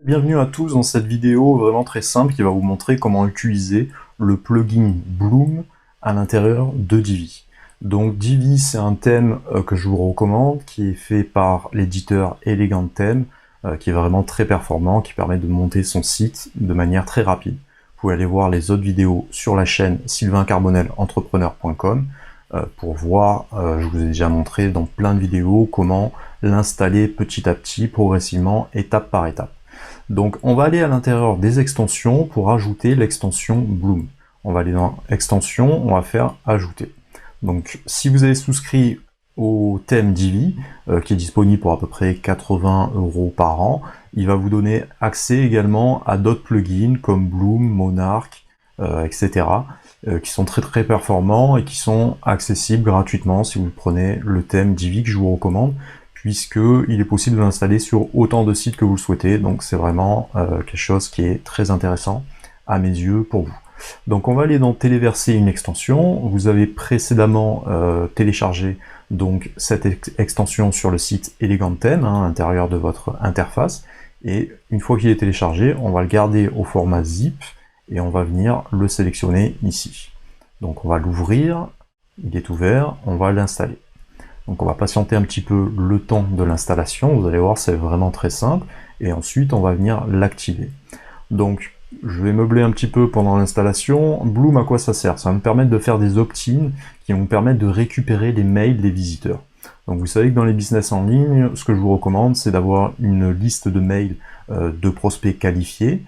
Bienvenue à tous dans cette vidéo vraiment très simple qui va vous montrer comment utiliser le plugin Bloom à l'intérieur de Divi. Donc Divi, c'est un thème que je vous recommande, qui est fait par l'éditeur Elegant Theme, qui est vraiment très performant, qui permet de monter son site de manière très rapide. Vous pouvez aller voir les autres vidéos sur la chaîne sylvainCarbonellentrepreneur.com pour voir, je vous ai déjà montré dans plein de vidéos comment l'installer petit à petit, progressivement, étape par étape. Donc on va aller à l'intérieur des extensions pour ajouter l'extension Bloom. On va aller dans extension, on va faire ajouter. Donc si vous avez souscrit au thème Divi, qui est disponible pour à peu près 80 € par an, il va vous donner accès également à d'autres plugins comme Bloom, Monarch, etc. Qui sont très performants et qui sont accessibles gratuitement si vous prenez le thème Divi que je vous recommande, puisqu'il est possible de l'installer sur autant de sites que vous le souhaitez, donc c'est vraiment quelque chose qui est très intéressant à mes yeux pour vous. Donc on va aller dans téléverser une extension. Vous avez précédemment téléchargé donc cette extension sur le site Elegant Theme, à l'intérieur de votre interface, et une fois qu'il est téléchargé, on va le garder au format zip, et on va venir le sélectionner ici. Donc on va l'ouvrir, il est ouvert, on va l'installer. Donc on va patienter un petit peu le temps de l'installation, vous allez voir c'est vraiment très simple, et ensuite on va venir l'activer. Donc je vais meubler un petit peu pendant l'installation. Bloom, à quoi ça sert? Ça va me permettre de faire des opt-in qui vont me permettre de récupérer les mails des visiteurs. Donc vous savez que dans les business en ligne, ce que je vous recommande, c'est d'avoir une liste de mails de prospects qualifiés,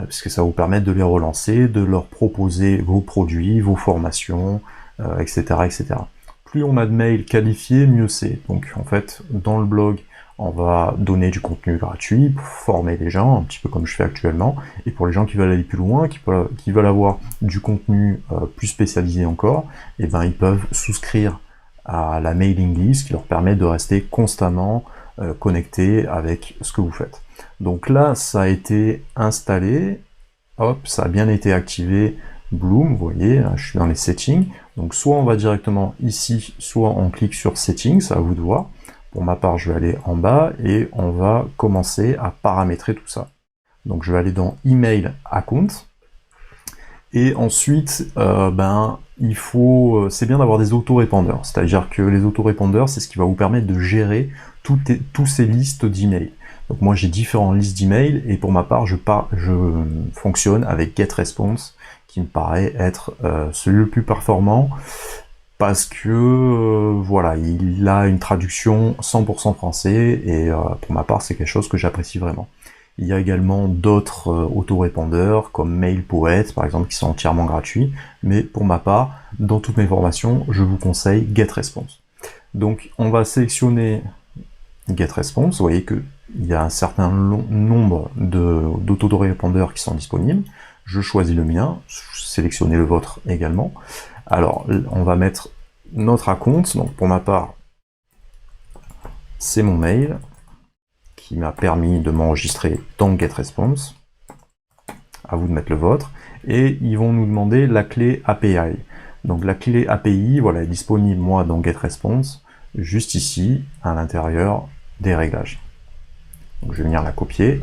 puisque ça va vous permettre de les relancer, de leur proposer vos produits, vos formations, etc., etc. Plus on a de mails qualifiés, mieux c'est. Donc en fait, dans le blog, on va donner du contenu gratuit pour former les gens, un petit peu comme je fais actuellement. Et pour les gens qui veulent aller plus loin, qui veulent avoir du contenu plus spécialisé encore, et ben ils peuvent souscrire à la mailing list qui leur permet de rester constamment connectés avec ce que vous faites. Donc là, ça a été installé, hop, ça a bien été activé. Bloom, vous voyez, je suis dans les settings, donc soit on va directement ici, soit on clique sur settings, c'est à vous de voir. Pour ma part, je vais aller en bas et on va commencer à paramétrer tout ça. Donc je vais aller dans email account, et ensuite, c'est bien d'avoir des autorépondeurs, c'est-à-dire que les autorépondeurs, c'est ce qui va vous permettre de gérer toutes ces listes d'emails. Donc moi j'ai différentes listes d'emails, et pour ma part, je fonctionne avec GetResponse, qui me paraît être celui le plus performant, parce que voilà, il a une traduction 100% français, et pour ma part c'est quelque chose que j'apprécie vraiment. Il y a également d'autres autorépondeurs comme MailPoet par exemple qui sont entièrement gratuits, mais pour ma part, dans toutes mes formations, je vous conseille GetResponse. Donc on va sélectionner GetResponse, vous voyez qu'il y a un certain nombre d'autorépondeurs qui sont disponibles. Je choisis le mien, sélectionnez le vôtre également. Alors, on va mettre notre account, donc pour ma part, c'est mon mail, qui m'a permis de m'enregistrer dans GetResponse. À vous de mettre le vôtre. Et ils vont nous demander la clé API. Donc la clé API, voilà, est disponible moi dans GetResponse, juste ici, à l'intérieur des réglages. Donc je vais venir la copier,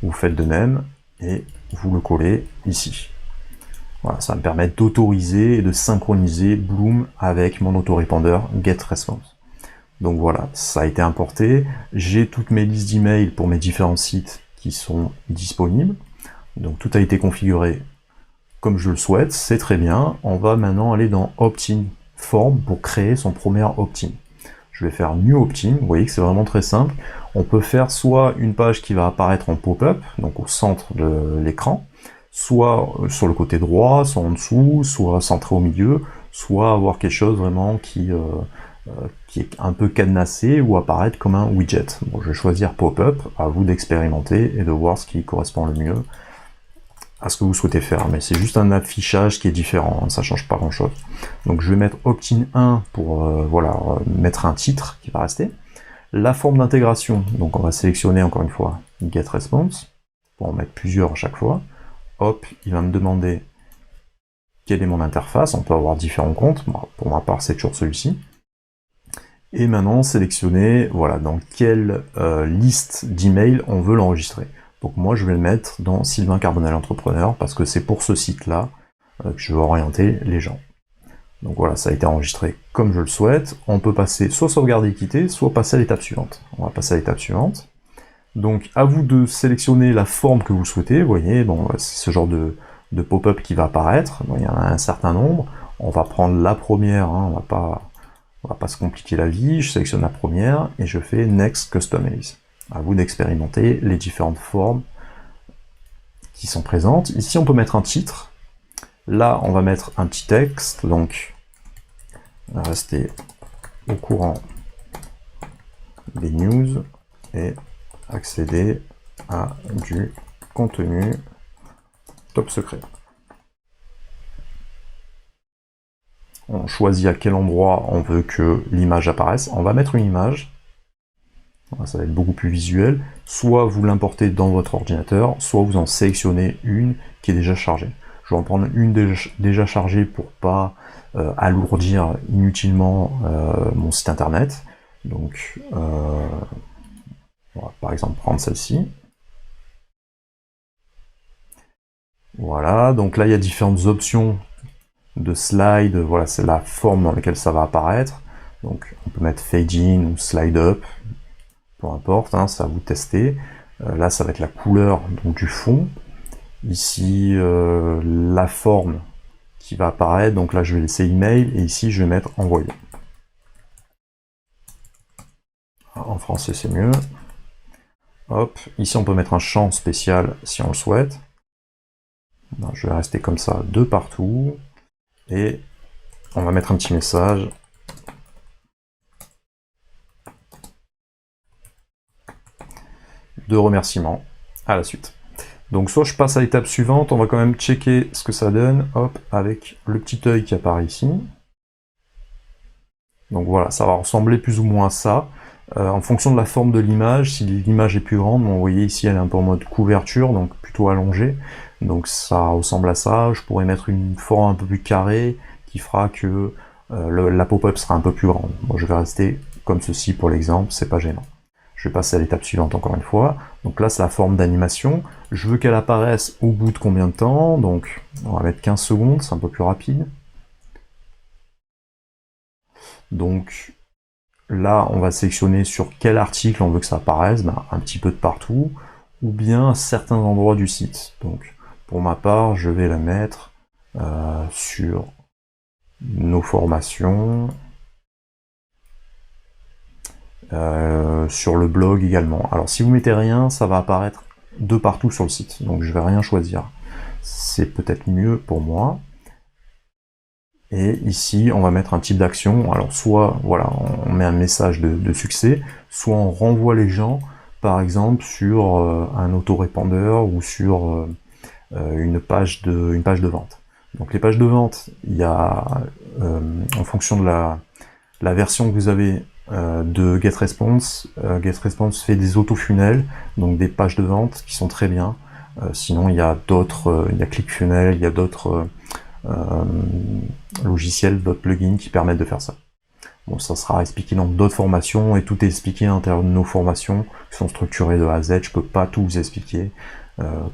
vous faites de même, et vous le collez ici. Voilà, ça va me permettre d'autoriser et de synchroniser Bloom avec mon autorépondeur GetResponse. Donc voilà, ça a été importé. J'ai toutes mes listes d'emails pour mes différents sites qui sont disponibles. Donc tout a été configuré comme je le souhaite, c'est très bien. On va maintenant aller dans Opt-in Form pour créer son premier opt-in. Je vais faire New Opt-in, vous voyez que c'est vraiment très simple. On peut faire soit une page qui va apparaître en pop-up, donc au centre de l'écran, soit sur le côté droit, soit en dessous, soit centré au milieu, soit avoir quelque chose vraiment qui est un peu cadenassé ou apparaître comme un widget. Bon, je vais choisir pop-up, à vous d'expérimenter et de voir ce qui correspond le mieux à ce que vous souhaitez faire, mais c'est juste un affichage qui est différent, hein, ça change pas grand chose. Donc je vais mettre opt-in 1 pour mettre un titre qui va rester. La forme d'intégration, donc on va sélectionner encore une fois GetResponse, pour en mettre plusieurs à chaque fois. Hop, il va me demander quelle est mon interface, on peut avoir différents comptes, pour ma part c'est toujours celui-ci. Et maintenant sélectionner voilà, dans quelle liste d'emails on veut l'enregistrer. Donc moi je vais le mettre dans Sylvain Carbonel Entrepreneur parce que c'est pour ce site-là que je veux orienter les gens. Donc voilà, ça a été enregistré comme je le souhaite. On peut passer soit sauvegarder et quitter, soit passer à l'étape suivante. On va passer à l'étape suivante. Donc à vous de sélectionner la forme que vous souhaitez. Vous voyez, bon, c'est ce genre de pop-up qui va apparaître. Bon, il y en a un certain nombre. On va prendre la première, hein, on va pas se compliquer la vie. Je sélectionne la première et je fais Next Customize. À vous d'expérimenter les différentes formes qui sont présentes. Ici, on peut mettre un titre. Là, on va mettre un petit texte. Donc, rester au courant des news et accéder à du contenu top secret. On choisit à quel endroit on veut que l'image apparaisse. On va mettre une image. Ça va être beaucoup plus visuel. Soit vous l'importez dans votre ordinateur, soit vous en sélectionnez une qui est déjà chargée. Je vais en prendre une déjà chargée pour pas alourdir inutilement mon site internet. Donc, on va par exemple prendre celle-ci. Voilà, donc là il y a différentes options de slide. Voilà, c'est la forme dans laquelle ça va apparaître. Donc on peut mettre fade in ou slide up, peu importe, hein, ça à vous de tester. Là ça va être la couleur donc, du fond. Ici la forme qui va apparaître, donc là je vais laisser email et ici je vais mettre envoyer. En français c'est mieux. Hop, ici on peut mettre un champ spécial si on le souhaite. Non, je vais rester comme ça de partout. Et on va mettre un petit message. De remerciement à la suite. Donc soit je passe à l'étape suivante, on va quand même checker ce que ça donne, hop, avec le petit œil qui apparaît ici. Donc voilà, ça va ressembler plus ou moins à ça. En fonction de la forme de l'image, si l'image est plus grande, vous voyez ici elle est un peu en mode couverture, donc plutôt allongée. Donc ça ressemble à ça. Je pourrais mettre une forme un peu plus carrée qui fera que la pop-up sera un peu plus grande. Bon, je vais rester comme ceci pour l'exemple, c'est pas gênant. Je vais passer à l'étape suivante encore une fois. Donc là, c'est la forme d'animation. Je veux qu'elle apparaisse au bout de combien de temps? Donc, on va mettre 15 secondes, c'est un peu plus rapide. Donc, là, on va sélectionner sur quel article on veut que ça apparaisse, ben, un petit peu de partout, ou bien à certains endroits du site. Donc, pour ma part, je vais la mettre sur nos formations, sur le blog également. Alors si vous mettez rien, ça va apparaître de partout sur le site, donc je vais rien choisir. C'est peut-être mieux pour moi. Et ici, on va mettre un type d'action. Alors soit, voilà, on met un message de succès, soit on renvoie les gens, par exemple, sur un autorépondeur ou sur une page de vente. Donc les pages de vente, il y a, en fonction de la version que vous avez de GetResponse, GetResponse fait des autofunnels, donc des pages de vente qui sont très bien. Sinon, il y a d'autres, il y a ClickFunnels, il y a d'autres logiciels, d'autres plugins qui permettent de faire ça. Bon, ça sera expliqué dans d'autres formations, et tout est expliqué à l'intérieur de nos formations, qui sont structurées de A à Z. Je peux pas tout vous expliquer.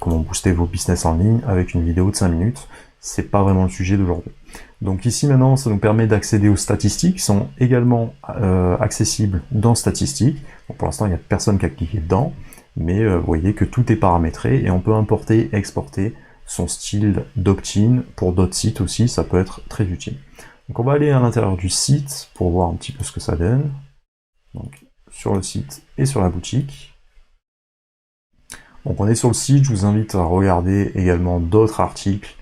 Comment booster vos business en ligne avec une vidéo de 5 minutes. C'est pas vraiment le sujet d'aujourd'hui. Donc ici maintenant, ça nous permet d'accéder aux statistiques, qui sont également accessibles dans statistiques. Bon, pour l'instant, il n'y a personne qui a cliqué dedans, mais vous voyez que tout est paramétré et on peut importer et exporter son style d'opt-in pour d'autres sites aussi, ça peut être très utile. Donc on va aller à l'intérieur du site pour voir un petit peu ce que ça donne. Donc sur le site et sur la boutique. Donc on est sur le site, je vous invite à regarder également d'autres articles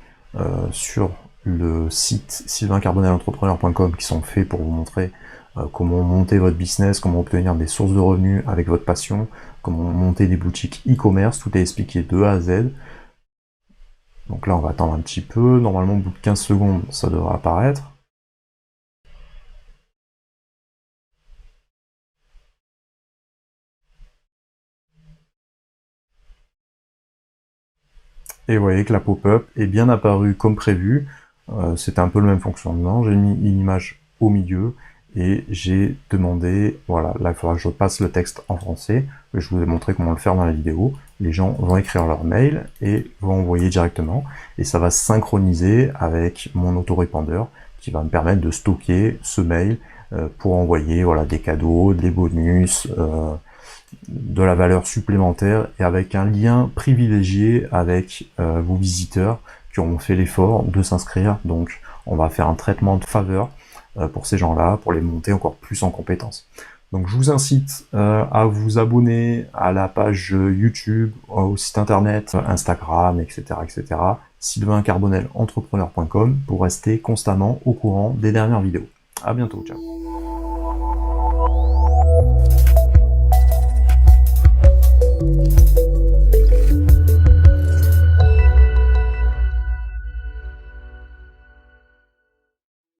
sur le site sylvaincarbonellentrepreneur.com qui sont faits pour vous montrer comment monter votre business, comment obtenir des sources de revenus avec votre passion, comment monter des boutiques e-commerce, tout est expliqué de A à Z. Donc là on va attendre un petit peu, normalement au bout de 15 secondes ça devrait apparaître. Et vous voyez que la pop-up est bien apparue comme prévu. C'était un peu le même fonctionnement. J'ai mis une image au milieu et j'ai demandé, voilà, là il faudra que je passe le texte en français. Je vous ai montré comment le faire dans la vidéo. les gens vont écrire leur mail et vont envoyer directement, et ça va se synchroniser avec mon autorépondeur qui va me permettre de stocker ce mail pour envoyer voilà, des cadeaux, des bonus, de la valeur supplémentaire, et avec un lien privilégié avec vos visiteurs qui auront fait l'effort de s'inscrire. Donc on va faire un traitement de faveur pour ces gens-là, pour les monter encore plus en compétences. Donc je vous incite à vous abonner à la page YouTube, au site internet, Instagram, etc. etc. sylvaincarbonellentrepreneur.com pour rester constamment au courant des dernières vidéos. À bientôt, ciao.